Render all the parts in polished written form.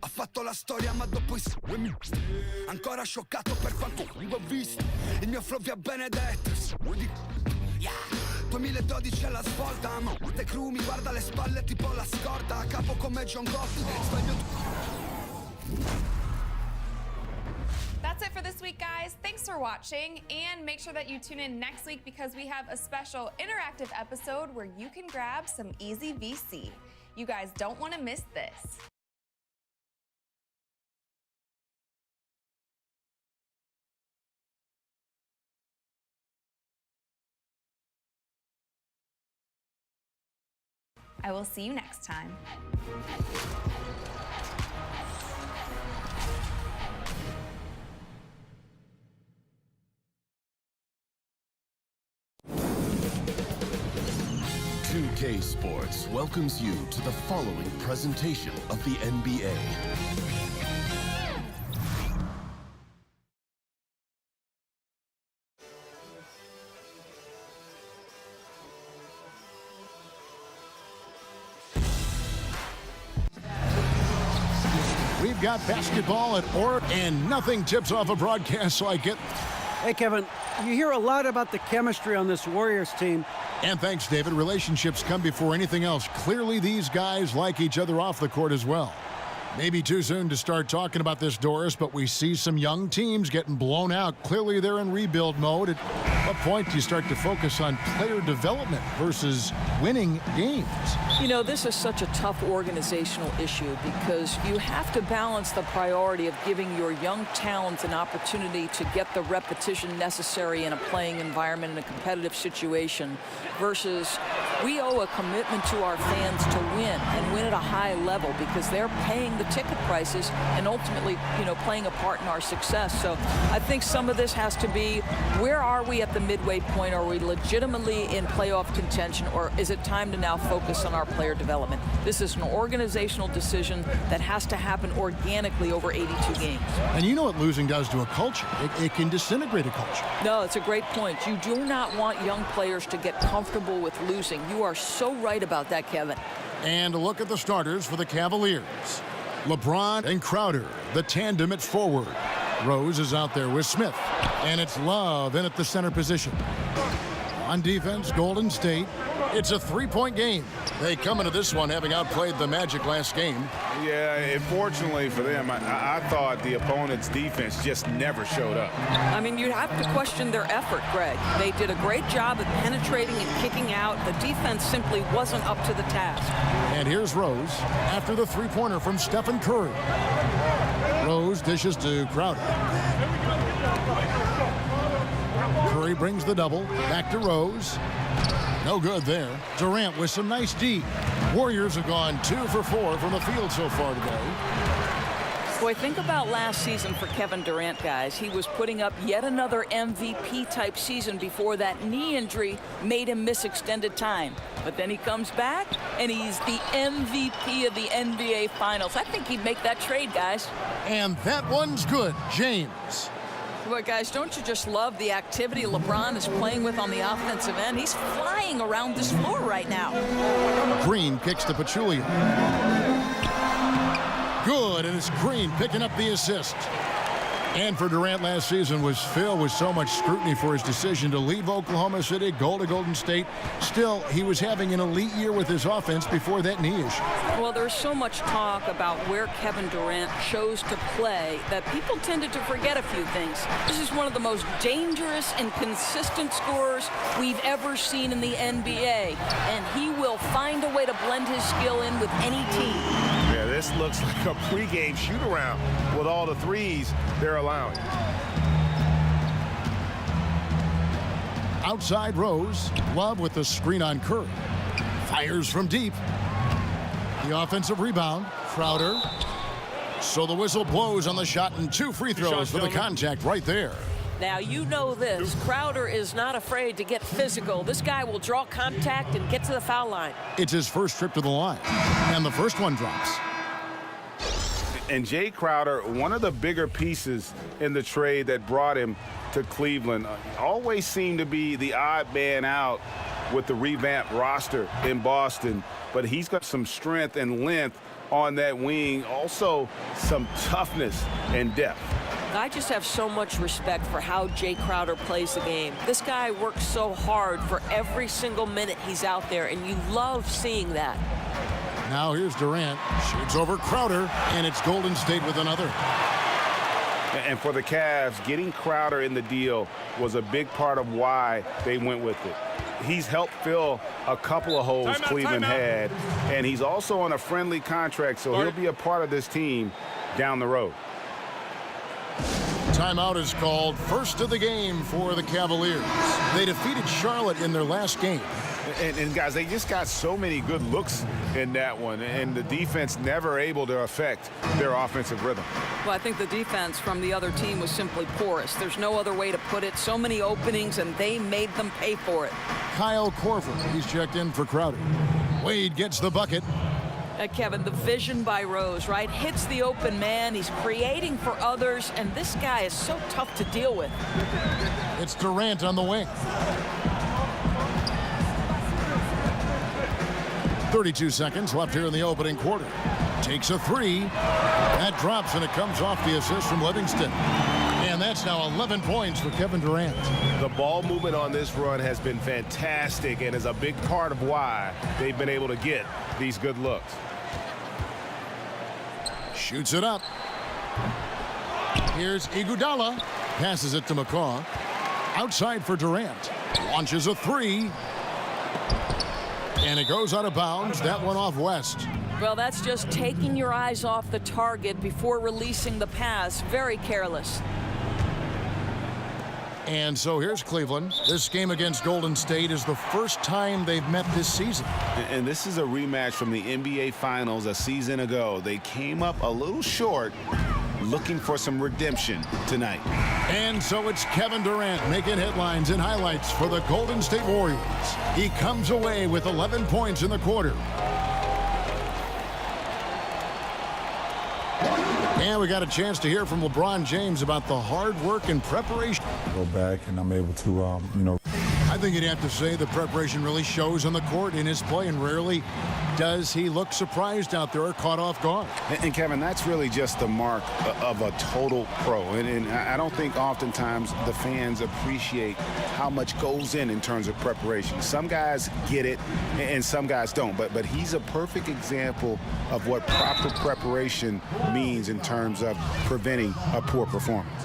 Ha fatto la storia ma dopo i ancora scioccato per quanto ho visto. Il mio flow vi ha benedetto. 2012 è la svolta, ma te crew mi guarda alle spalle tipo la scorta. A capo come John Gotti, sveglio. That's it for this week, guys. Thanks for watching, and make sure that you tune in next week because we have a special interactive episode where you can grab some easy VC. You guys don't want to miss this. I will see you next time. K Sports welcomes you to the following presentation of the NBA. We've got basketball at Oregon, and nothing tips off a broadcast, so I get... Hey, Kevin, you hear a lot about the chemistry on this Warriors team. And thanks, David. Relationships come before anything else. Clearly, these guys like each other off the court as well. Maybe too soon to start talking about this, Doris, but we see some young teams getting blown out. Clearly, they're in rebuild mode. At what point do you start to focus on player development versus winning games? You know, this is such a tough organizational issue because you have to balance the priority of giving your young talent an opportunity to get the repetition necessary in a playing environment in a competitive situation versus we owe a commitment to our fans to win and win at a high level because they're paying the ticket prices and ultimately, you know, playing a part in our success. So I think some of this has to be, where are we at the midway point? Are we legitimately in playoff contention, or is it time to now focus on our player development? This is an organizational decision that has to happen organically over 82 games. And you know what losing does to a culture. It can disintegrate a culture. No, it's a great point. You do not want young players to get comfortable with losing. You are so right about that, Kevin. And a look at the starters for the Cavaliers. LeBron and Crowder, the tandem at forward. Rose is out there with Smith, and it's Love in at the center position. On defense, Golden State, it's a three-point game. They come into this one having outplayed the Magic last game. Yeah, unfortunately for them, I thought the opponent's defense just never showed up. I mean, you have to question their effort, Greg. They did a great job of penetrating and kicking out. The defense simply wasn't up to the task. And here's Rose after the three-pointer from Stephen Curry. Rose dishes to Crowder. Curry brings the double. Back to Rose. No good there. Durant with some nice D. Warriors have gone 2 for 4 from the field so far today. Boy, think about last season for Kevin Durant, guys. He was putting up yet another MVP-type season before that knee injury made him miss extended time. But then he comes back, and he's the MVP of the NBA Finals. I think he'd make that trade, guys. And that one's good. James. But guys, don't you just love the activity LeBron is playing with on the offensive end? He's flying around this floor right now. Green kicks to Pachulia. Good, and it's Green picking up the assist. And for Durant last season was filled with so much scrutiny for his decision to leave Oklahoma City, go to Golden State. Still, he was having an elite year with his offense before that knee issue. Well, there's so much talk about where Kevin Durant chose to play that people tended to forget a few things. This is one of the most dangerous and consistent scorers we've ever seen in the NBA, and he will find a way to blend his skill in with any team. Yeah, this looks like a pregame shoot-around with all the threes they're allowing. Outside Rose. Love with the screen on Curry. Fires from deep. The offensive rebound. Crowder. So the whistle blows on the shot, and 2 free throws for the contact right there. Now, you know this. Crowder is not afraid to get physical. This guy will draw contact and get to the foul line. It's his first trip to the line, and the first one drops. And Jay Crowder, one of the bigger pieces in the trade that brought him to Cleveland, always seemed to be the odd man out with the revamped roster in Boston. But he's got some strength and length on that wing. Also, some toughness and depth. I just have so much respect for how Jay Crowder plays the game. This guy works so hard for every single minute he's out there, and you love seeing that. Now here's Durant. Shoots over Crowder, and it's Golden State with another. And for the Cavs, getting Crowder in the deal was a big part of why they went with it. He's helped fill a couple of holes Cleveland had, and he's also on a friendly contract, so he'll be a part of this team down the road. Timeout is called. First of the game for the Cavaliers. They defeated Charlotte in their last game. And guys, they just got so many good looks in that one, and the defense never able to affect their offensive rhythm. Well, I think the defense from the other team was simply porous. There's no other way to put it. So many openings, and they made them pay for it. Kyle Korver, he's checked in for Crowder. Wade gets the bucket. Kevin, the vision by Rose, right? Hits the open man. He's creating for others, and this guy is so tough to deal with. It's Durant on the wing. 32 seconds left here in the opening quarter. Takes a three. That drops, and it comes off the assist from Livingston. And that's now 11 points for Kevin Durant. The ball movement on this run has been fantastic and is a big part of why they've been able to get these good looks. Shoots it up. Here's Iguodala. Passes it to McCaw. Outside for Durant. Launches a three. And it goes out of bounds. That one off West. Well, that's just taking your eyes off the target before releasing the pass. Very careless. And so here's Cleveland. This game against Golden State is the first time they've met this season. And this is a rematch from the NBA Finals a season ago. They came up a little short, looking for some redemption tonight. And so it's Kevin Durant making headlines and highlights for the Golden State Warriors. He comes away with 11 points in the quarter. And we got a chance to hear from LeBron James about the hard work and preparation. Go back and I'm able to, I think you'd have to say the preparation really shows on the court in his play, and rarely does he look surprised out there or caught off guard. And Kevin, that's really just the mark of a total pro. And I don't think oftentimes the fans appreciate how much goes in terms of preparation. Some guys get it and some guys don't. But he's a perfect example of what proper preparation means in terms of preventing a poor performance.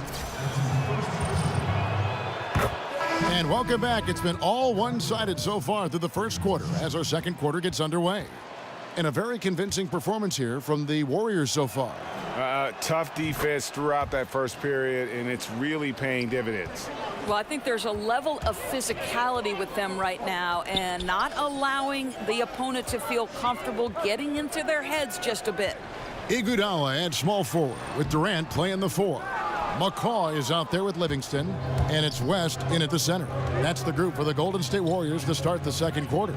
And welcome back. It's been all one-sided so far through the first quarter as our second quarter gets underway. And a very convincing performance here from the Warriors so far. Tough defense throughout that first period, and it's really paying dividends. Well, I think there's a level of physicality with them right now and not allowing the opponent to feel comfortable getting into their heads just a bit. Iguodala at small forward with Durant playing the four. McCaw is out there with Livingston, and it's West in at the center. That's the group for the Golden State Warriors to start the second quarter.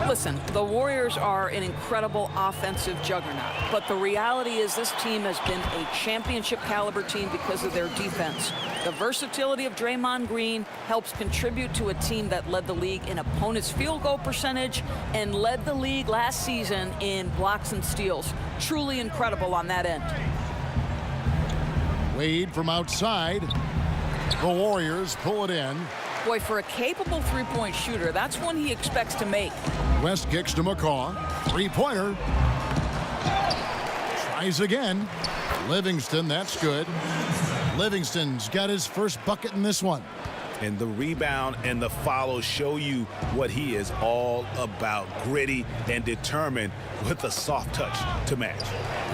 Listen, the Warriors are an incredible offensive juggernaut, but the reality is this team has been a championship caliber team because of their defense. The versatility of Draymond Green helps contribute to a team that led the league in opponents' field goal percentage and led the league last season in blocks and steals. Truly incredible on that end. Wade from outside. The Warriors pull it in. Boy, for a capable three-point shooter, that's one he expects to make. West kicks to McCaw. Three-pointer. Tries again. Livingston, that's good. Livingston's got his first bucket in this one. And the rebound and the follow show you what he is all about. Gritty and determined with a soft touch to match.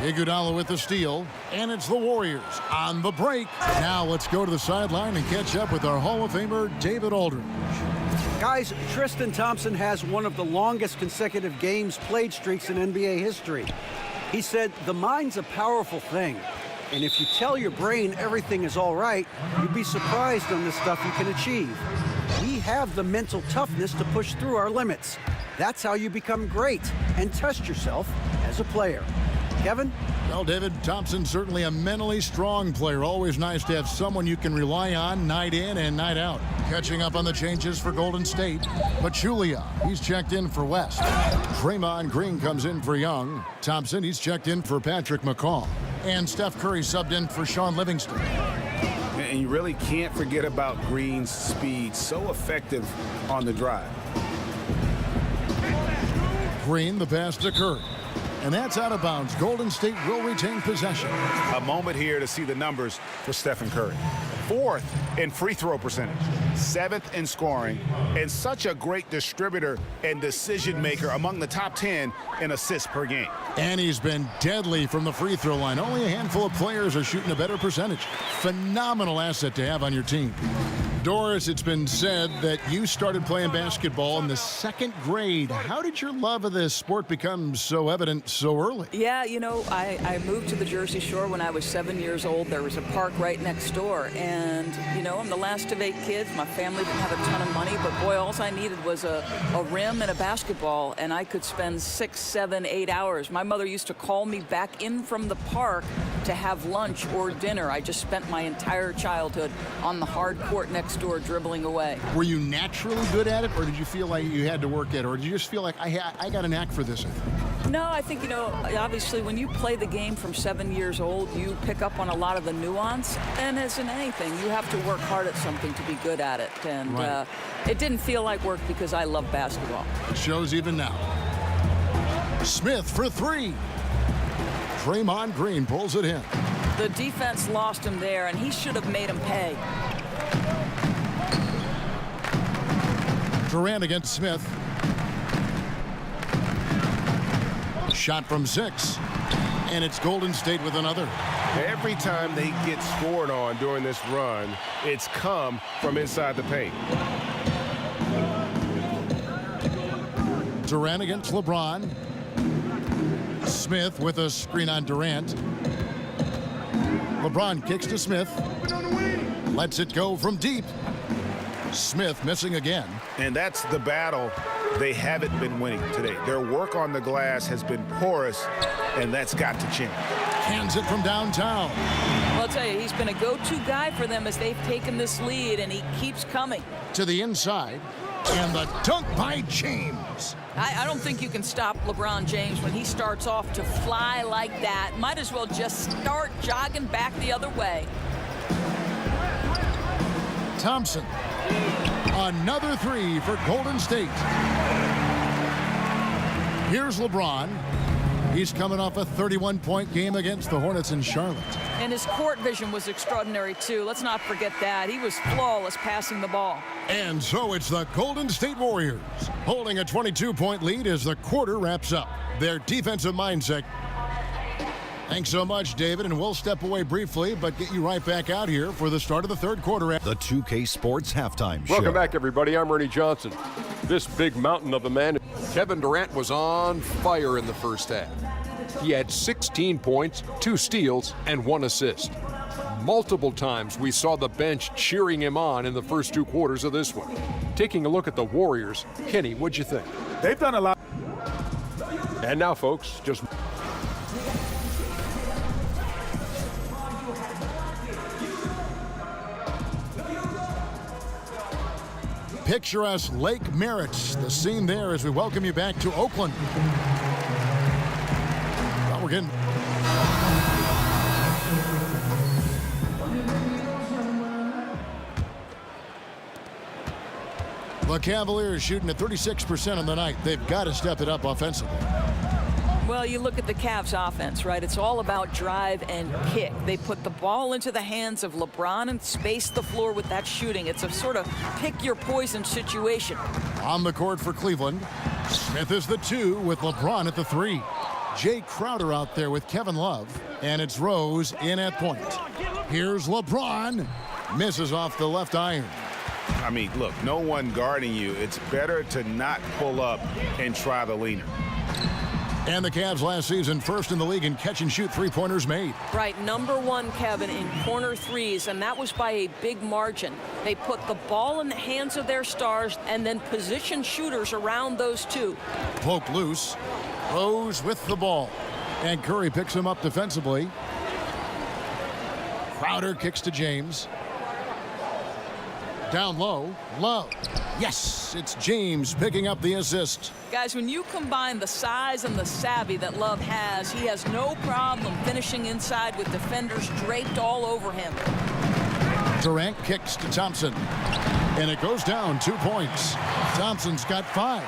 Iguodala with the steal, and it's the Warriors on the break. Now let's go to the sideline and catch up with our Hall of Famer, David Aldridge. Guys, Tristan Thompson has one of the longest consecutive games played streaks in NBA history. He said, "The mind's a powerful thing. And if you tell your brain everything is all right, you'd be surprised on the stuff you can achieve. We have the mental toughness to push through our limits. That's how you become great and test yourself as a player." Kevin? Well, David, Thompson's certainly a mentally strong player. Always nice to have someone you can rely on night in and night out. Catching up on the changes for Golden State. Pachulia, he's checked in for West. Draymond Green comes in for Young. Thompson, he's checked in for Patrick McCall. And Steph Curry subbed in for Sean Livingston. And you really can't forget about Green's speed. So effective on the drive. Green, the pass to Curry. And that's out of bounds. Golden State will retain possession. A moment here to see the numbers for Stephen Curry. 4th in free throw percentage, 7th in scoring, and such a great distributor and decision maker, among the top 10 in assists per game. And he's been deadly from the free throw line. Only a handful of players are shooting a better percentage. Phenomenal asset to have on your team. Doris, it's been said that you started playing basketball in the 2nd grade. How did your love of this sport become so evident so early? Yeah, you know, I moved to the Jersey Shore when I was 7 years old. There was a park right next door. And, you know, I'm the last of 8 kids. My family didn't have a ton of money, but boy, all I needed was a rim and a basketball, and I could spend 6, 7, 8 hours. My mother used to call me back in from the park to have lunch or dinner. I just spent my entire childhood on the hard court next door dribbling away. Were you naturally good at it, or did you feel like you had to work at it, or did you just feel like I got a knack for this? No, I think, you know, obviously when you play the game from 7 years old, you pick up on a lot of the nuance, and as in anything, you have to work hard at something to be good at it. And right. It didn't feel like work because I love basketball. It shows even now. Smith for 3. Draymond Green pulls it in. The defense lost him there, and he should have made him pay. Durant against Smith. Shot from 6. And it's Golden State with another. Every time they get scored on during this run, it's come from inside the paint. Durant against LeBron. Smith with a screen on Durant. LeBron kicks to Smith. Lets it go from deep. Smith missing again. And that's the battle they haven't been winning today. Their work on the glass has been porous, and that's got to change. Hands it from downtown. Well, I'll tell you, he's been a go-to guy for them as they've taken this lead, and he keeps coming. To the inside. And the dunk by James. I don't think you can stop LeBron James when he starts off to fly like that. Might as well just start jogging back the other way. Thompson. Another 3 for Golden State. Here's LeBron. He's coming off a 31-point game against the Hornets in Charlotte. And his court vision was extraordinary, too. Let's not forget that. He was flawless passing the ball. And so it's the Golden State Warriors holding a 22-point lead as the quarter wraps up. Their defensive mindset. Thanks so much, David, and we'll step away briefly, but get you right back out here for the start of the 3rd quarter. The 2K Sports Halftime Show. Welcome back, everybody. I'm Ernie Johnson. This big mountain of a man, Kevin Durant, was on fire in the first half. He had 16 points, 2 steals, and 1 assist. Multiple times we saw the bench cheering him on in the first 2 quarters of this one. Taking a look at the Warriors, Kenny, what'd you think? They've done a lot. And now, folks, just... Picturesque Lake Merritt, the scene there as we welcome you back to Oakland. Well, we're getting... The Cavaliers shooting at 36% on the night. They've got to step it up offensively. Well, you look at the Cavs offense, right? It's all about drive and kick. They put the ball into the hands of LeBron and space the floor with that shooting. It's a sort of pick your poison situation. On the court for Cleveland, Smith is the 2 with LeBron at the 3. Jay Crowder out there with Kevin Love, and it's Rose in at point. Here's LeBron, misses off the left iron. I mean, look, no one guarding you. It's better to not pull up and try the leaner. And the Cavs last season first in the league in catch-and-shoot three-pointers made. Right, #1, Kevin, in corner threes, and that was by a big margin. They put the ball in the hands of their stars and then position shooters around those 2. Poke loose. Rose with the ball. And Curry picks him up defensively. Crowder kicks to James. Down low, Love. Yes, it's James picking up the assist. Guys, when you combine the size and the savvy that Love has, he has no problem finishing inside with defenders draped all over him. Durant kicks to Thompson. And it goes down 2 points. Thompson's got 5.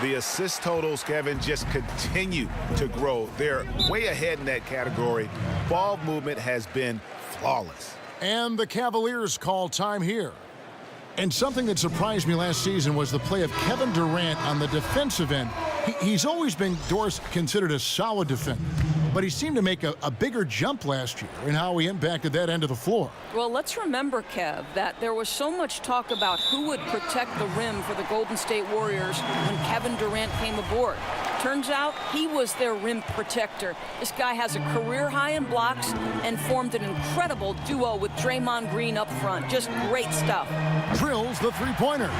The assist totals, Kevin, just continue to grow. They're way ahead in that category. Ball movement has been flawless. And the Cavaliers call time here. And something that surprised me last season was the play of Kevin Durant on the defensive end. He's always been, Doris, considered a solid defender. But he seemed to make a bigger jump last year in how he impacted that end of the floor. Well, let's remember, Kev, that there was so much talk about who would protect the rim for the Golden State Warriors when Kevin Durant came aboard. Turns out he was their rim protector. This guy has a career high in blocks and formed an incredible duo with Draymond Green up front. Just great stuff. Drills the three-pointer.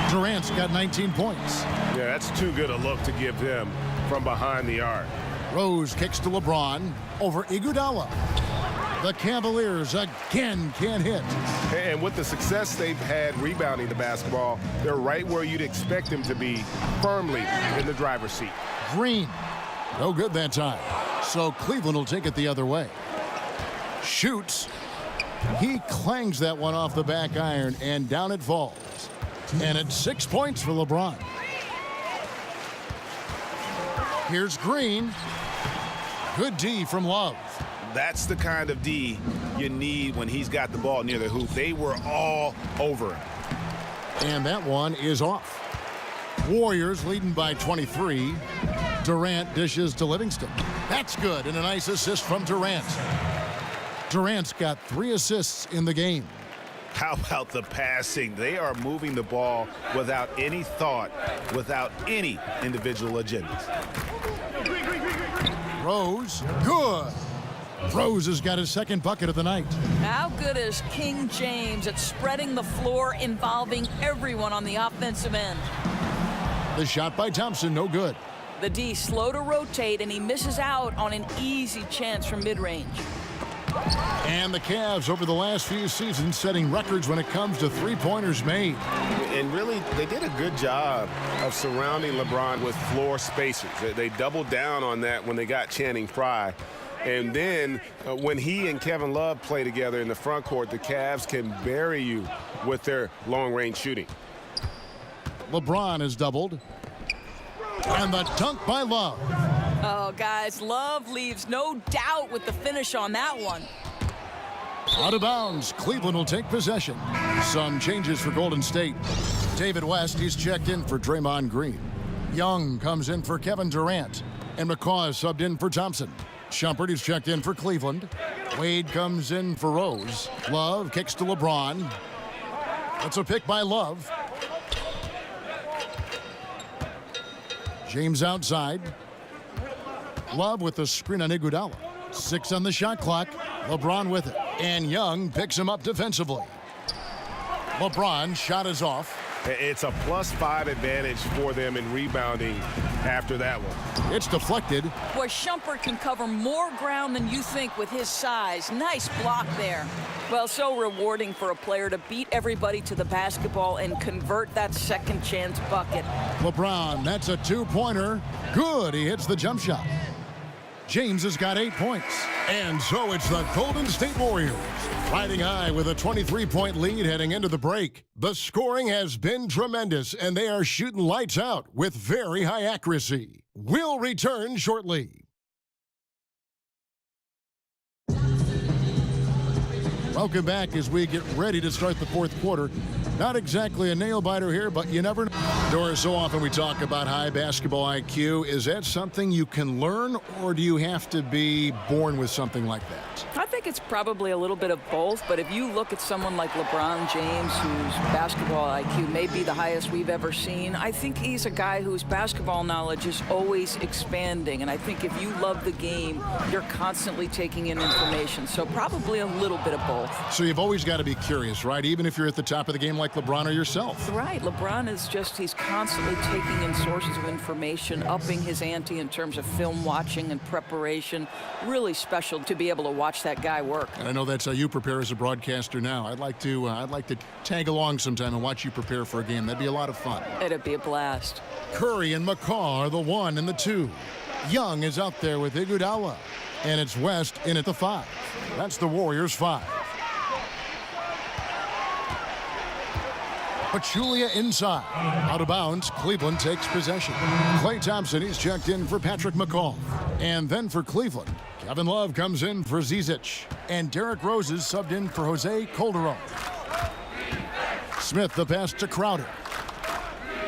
Durant's got 19 points. Yeah, that's too good a look to give him from behind the arc. Rose kicks to LeBron over Iguodala. The Cavaliers again can't hit. And with the success they've had rebounding the basketball, they're right where you'd expect them to be, firmly in the driver's seat. Green, no good that time. So Cleveland will take it the other way. Shoots. He clangs that one off the back iron, and down it falls. And it's 6 points for LeBron. Here's Green. Good D from Love. That's the kind of D you need when he's got the ball near the hoop. They were all over him. And that one is off. Warriors leading by 23. Durant dishes to Livingston. That's good, and a nice assist from Durant. Durant's got 3 assists in the game. How about the passing? They are moving the ball without any thought, without any individual agendas. Rose, good. Rose has got his second bucket of the night. How good is King James at spreading the floor, involving everyone on the offensive end? The shot by Thompson, no good. The D slow to rotate, and he misses out on an easy chance from mid-range. And the Cavs over the last few seasons setting records when it comes to three-pointers made. And really, they did a good job of surrounding LeBron with floor spacers. They doubled down on that when they got Channing Frye. And then when he and Kevin Love play together in the front court, the Cavs can bury you with their long-range shooting. LeBron is doubled. And the dunk by Love. Oh, guys, Love leaves no doubt with the finish on that one. Out of bounds, Cleveland will take possession. Some changes for Golden State. David West, he's checked in for Draymond Green. Young comes in for Kevin Durant. And McCaw is subbed in for Thompson. Shumpert is checked in for Cleveland. Wade comes in for Rose. Love kicks to LeBron. That's a pick by Love. James outside. Love with the screen on Iguodala. 6 on the shot clock. LeBron with it. And Young picks him up defensively. LeBron shot is off. It's a +5 advantage for them in rebounding after that one. It's deflected. Boy, Shumpert can cover more ground than you think with his size. Nice block there. Well, so rewarding for a player to beat everybody to the basketball and convert that second chance bucket. LeBron, that's a 2-pointer. Good, he hits the jump shot. James has got 8 points. And so it's the Golden State Warriors riding high with a 23-point lead heading into the break. The scoring has been tremendous, and they are shooting lights out with very high accuracy. We'll return shortly. Welcome back as we get ready to start the fourth quarter. Not exactly a nail-biter here, but you never know. Doris, so often we talk about high basketball IQ. Is that something you can learn, or do you have to be born with something like that? I think think it's probably a little bit of both, but if you look at someone like LeBron James, whose basketball IQ may be the highest we've ever seen, I think he's a guy whose basketball knowledge is always expanding. And I think if you love the game, you're constantly taking in information. So probably a little bit of both. So you've always got to be curious, right? Even if you're at the top of the game like LeBron or yourself. Right. LeBron is just, he's constantly taking in sources of information, upping his ante in terms of film watching and preparation. Really special to be able to watch that guy work. And I know that's how you prepare as a broadcaster now. I'd like to tag along sometime and watch you prepare for a game. That'd be a lot of fun. It'd be a blast. Curry and McCaw are the 1 and the 2. Young is out there with Iguodala. And it's West in at the 5. That's the Warriors' 5. Pachulia inside. Out of bounds, Cleveland takes possession. Klay Thompson, he's checked in for Patrick McCaw. And then for Cleveland, Kevin Love comes in for Zizic. And Derrick Rose is subbed in for Jose Calderon. Smith the pass to Crowder.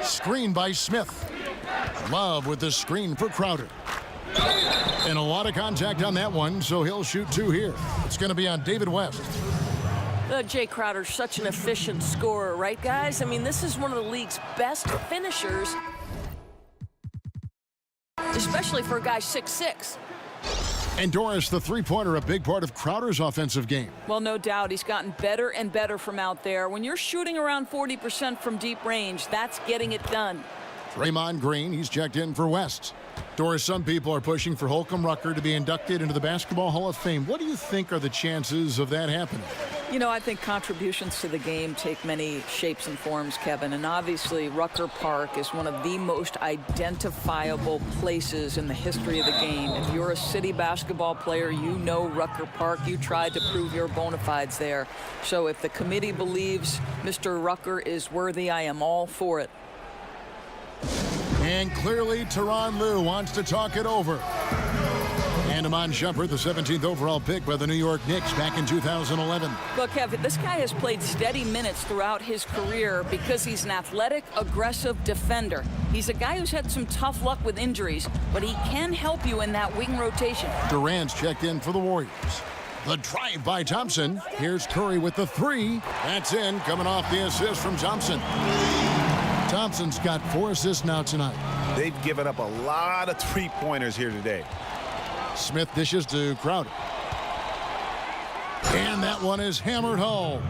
Screen by Smith. Love with the screen for Crowder. And a lot of contact on that one, so he'll shoot 2 here. It's going to be on David West. Jay Crowder's such an efficient scorer, right, guys? I mean, this is one of the league's best finishers, especially for a guy 6'6". And Doris, the three-pointer, a big part of Crowder's offensive game. Well, no doubt. He's gotten better and better from out there. When you're shooting around 40% from deep range, that's getting it done. Draymond Green, he's checked in for West. Doris, some people are pushing for Holcomb Rucker to be inducted into the Basketball Hall of Fame. What do you think are the chances of that happening? You know, I think contributions to the game take many shapes and forms, Kevin. And obviously, Rucker Park is one of the most identifiable places in the history of the game. If you're a city basketball player, you know Rucker Park. You tried to prove your bona fides there. So if the committee believes Mr. Rucker is worthy, I am all for it. And clearly, Tyronn Lue wants to talk it over. And Iman Shumpert, the 17th overall pick by the New York Knicks back in 2011. Look, Kevin, this guy has played steady minutes throughout his career because he's an athletic, aggressive defender. He's a guy who's had some tough luck with injuries, but he can help you in that wing rotation. Durant's checked in for the Warriors. The drive by Thompson. Here's Curry with the 3. That's in, coming off the assist from Thompson. Thompson's got 4 assists now tonight. They've given up a lot of three-pointers here today. Smith dishes to Crowder. And that one is hammered home.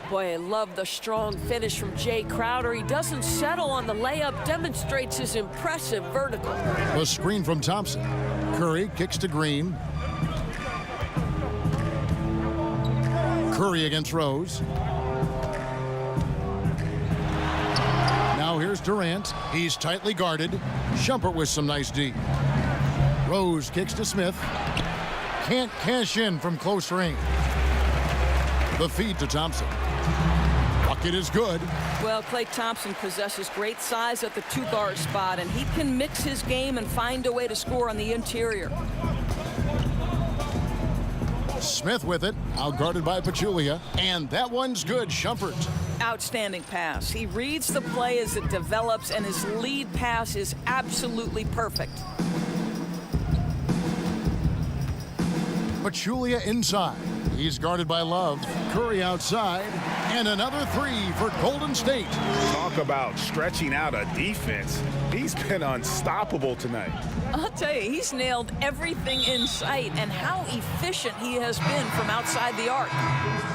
Boy, I love the strong finish from Jay Crowder. He doesn't settle on the layup, demonstrates his impressive vertical. The screen from Thompson. Curry kicks to Green. Curry against Rose. Now here's Durant. He's tightly guarded. Shumpert with some nice D. Rose kicks to Smith. Can't cash in from close range. The feed to Thompson. Bucket is good. Well, Klay Thompson possesses great size at the 2-guard spot, and he can mix his game and find a way to score on the interior. Smith with it, outguarded by Pachulia, and that one's good. Shumpert. Outstanding pass. He reads the play as it develops, and his lead pass is absolutely perfect. Pachulia inside. He's guarded by Love. Curry outside. And another 3 for Golden State. Talk about stretching out a defense. He's been unstoppable tonight. I'll tell you, he's nailed everything in sight, and how efficient he has been from outside the arc.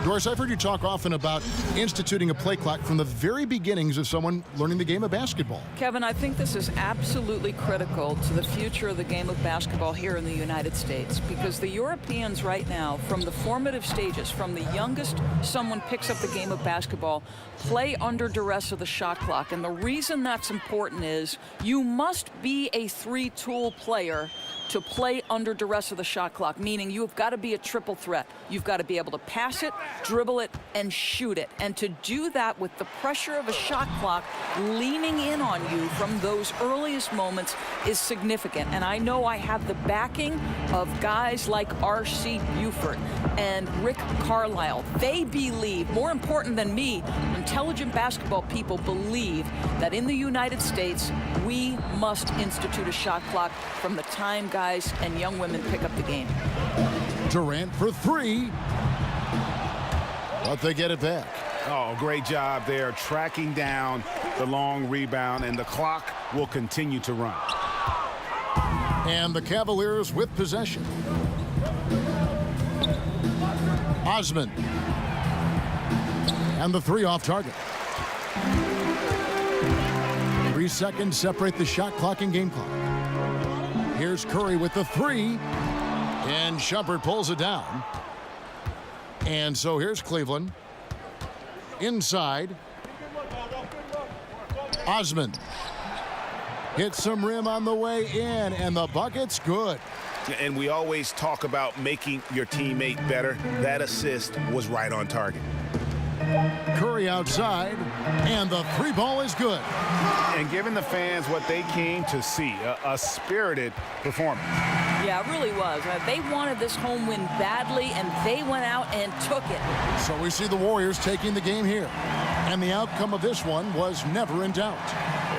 Doris, I've heard you talk often about instituting a play clock from the very beginnings of someone learning the game of basketball. Kevin, I think this is absolutely critical to the future of the game of basketball here in the United States, because the Europeans right now, from the formative stages, from the youngest someone picks up the game of basketball, play under duress of the shot clock. And the reason that's important is you must be a 3-tool player to play under duress of the shot clock, meaning you've got to be a triple threat. You've got to be able to pass it, dribble it, and shoot it. And to do that with the pressure of a shot clock leaning in on you from those earliest moments is significant. And I know I have the backing of guys like R.C. Buford and Rick Carlisle. They believe, more important than me, intelligent basketball people believe that in the United States, we must institute a shot clock from the time guys and young women pick up the game. Durant for three. But they get it back. Oh, great job there, tracking down the long rebound, and the clock will continue to run. And the Cavaliers with possession. Osman. And the three off target. 3 seconds separate the shot clock and game clock. Here's Curry with the three. And Shumpert pulls it down. And so here's Cleveland. Inside. Osman. Hits some rim on the way in, and the bucket's good. And we always talk about making your teammate better. That assist was right on target. Curry outside, and the three ball is good. And giving the fans what they came to see, a spirited performance. Yeah, it really was. They wanted this home win badly, and they went out and took it. So we see the Warriors taking the game here. And the outcome of this one was never in doubt.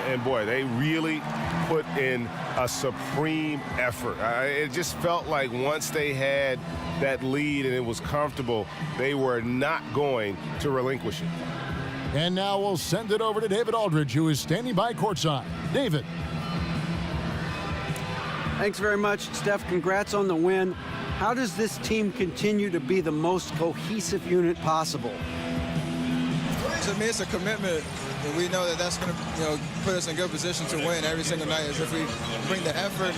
And boy, they really put in a supreme effort. It just felt like once they had that lead and it was comfortable, they were not going to relinquish it. And now we'll send it over to David Aldridge, who is standing by courtside. David. Thanks very much, Steph. Congrats on the win. How does this team continue to be the most cohesive unit possible? To me, it's a commitment. And we know that that's going to, put us in good position to win every single night. Is if we bring the effort,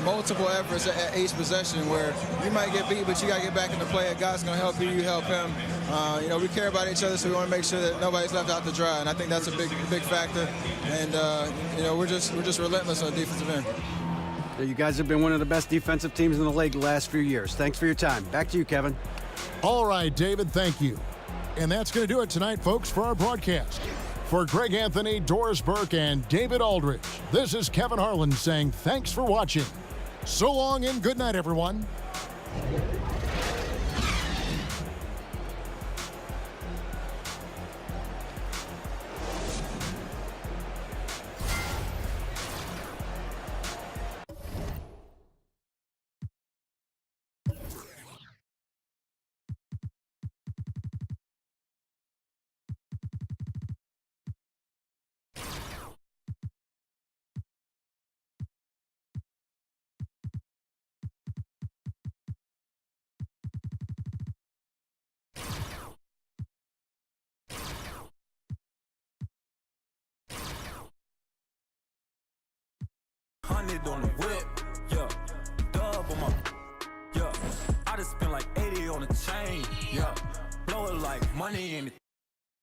multiple efforts at each possession, where you might get beat, but you got to get back into play. And God's going to help you, you help him. We care about each other, so we want to make sure that nobody's left out to dry. And I think that's a big factor. And we're just relentless on the defensive end. You guys have been one of the best defensive teams in the league the last few years. Thanks for your time. Back to you, Kevin. All right, David, thank you. And that's going to do it tonight, folks, for our broadcast. For Greg Anthony, Doris Burke, and David Aldridge, this is Kevin Harlan saying thanks for watching. So long and good night, everyone. On the whip, yeah, dub on my, yeah, I just spent like 80 on the chain, yeah, blow it like money in the